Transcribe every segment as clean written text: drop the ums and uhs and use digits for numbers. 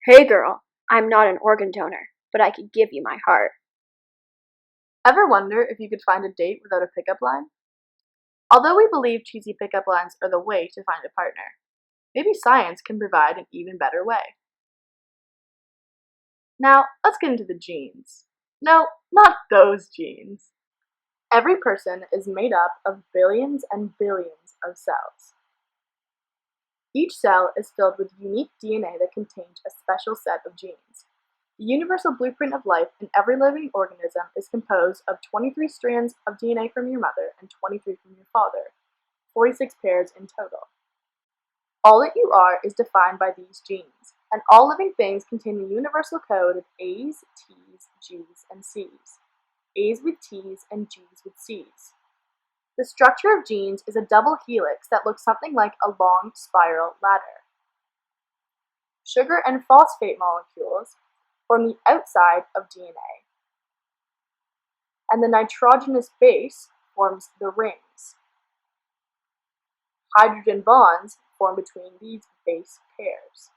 Hey girl, I'm not an organ donor, but I could give you my heart. Ever wonder if you could find a date without a pickup line? Although we believe cheesy pickup lines are the way to find a partner, maybe science can provide an even better way. Now, let's get into the genes. No, not those genes. Every person is made up of billions and billions of cells. Each cell is filled with unique DNA that contains a special set of genes. The universal blueprint of life in every living organism is composed of 23 strands of DNA from your mother and 23 from your father, 46 pairs in total. All that you are is defined by these genes, and all living things contain the universal code of A's, T's, G's, and C's. A's with T's and G's with C's. The structure of genes is a double helix that looks something like a long spiral ladder. Sugar and phosphate molecules form the outside of DNA, and the nitrogenous base forms the rings. Hydrogen bonds form between these base pairs.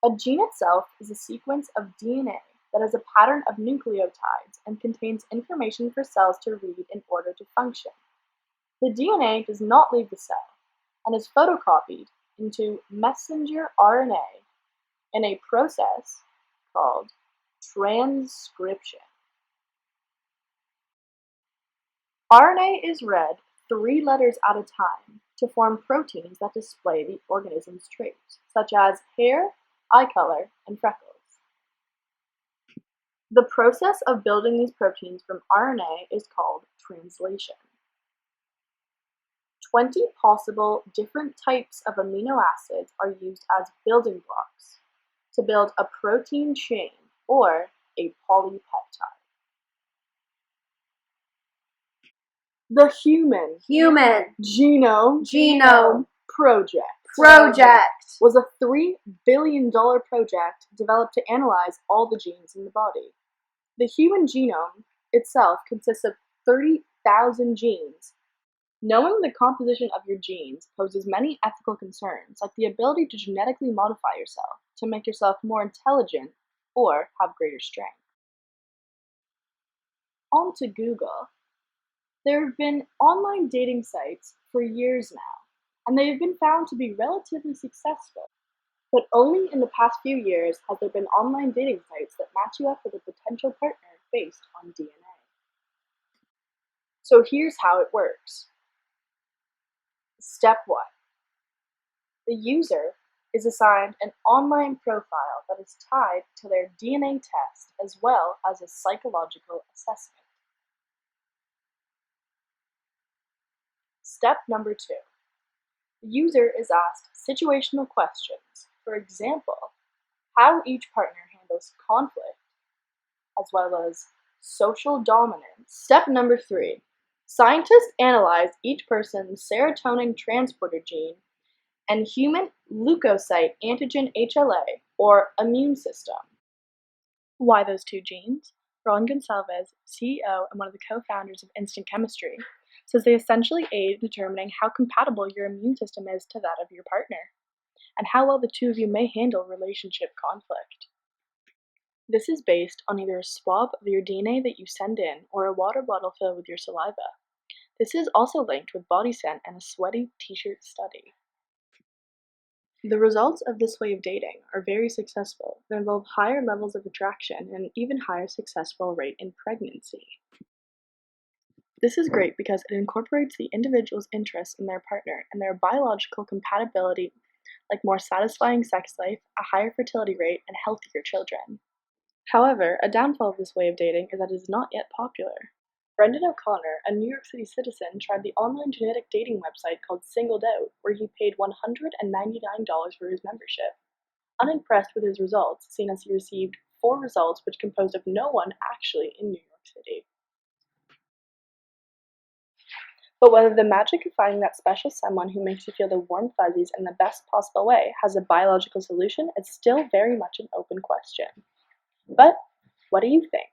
A gene itself is a sequence of DNA that has a pattern of nucleotides and contains information for cells to read in order to function. The DNA does not leave the cell and is photocopied into messenger RNA in a process called transcription. RNA is read 3 letters at a time to form proteins that display the organism's traits, such as hair, eye color, and freckles. The process of building these proteins from RNA is called translation. 20 possible different types of amino acids are used as building blocks to build a protein chain or a polypeptide. The Human Genome Project was a $3 billion project developed to analyze all the genes in the body. The human genome itself consists of 30,000 genes. Knowing the composition of your genes poses many ethical concerns, like the ability to genetically modify yourself to make yourself more intelligent or have greater strength. On to Google. There have been online dating sites for years now, and they have been found to be relatively successful. But only in the past few years has there been online dating sites that match you up with a potential partner based on DNA. So here's how it works. Step 1. The user is assigned an online profile that is tied to their DNA test as well as a psychological assessment. Step number 2. The user is asked situational questions, for example, how each partner handles conflict, as well as social dominance. Step number 3. Scientists analyze each person's serotonin transporter gene and human leukocyte antigen HLA, or immune system. Why those 2 genes? Ron Gonsalves, CEO and one of the co-founders of Instant Chemistry, says they essentially aid in determining how compatible your immune system is to that of your partner, and how well the 2 of you may handle relationship conflict. This is based on either a swab of your DNA that you send in or a water bottle filled with your saliva. This is also linked with body scent and a sweaty t-shirt study. The results of this way of dating are very successful and involve higher levels of attraction and an even higher successful rate in pregnancy. This is great because it incorporates the individual's interests in their partner and their biological compatibility, like more satisfying sex life, a higher fertility rate, and healthier children. However, a downfall of this way of dating is that it is not yet popular. Brendan O'Connor, a New York City citizen, tried the online genetic dating website called Singled Out, where he paid $199 for his membership. Unimpressed with his results, seeing as he received 4 results which composed of no one actually in New York City. But whether the magic of finding that special someone who makes you feel the warm fuzzies in the best possible way has a biological solution is still very much an open question. But what do you think?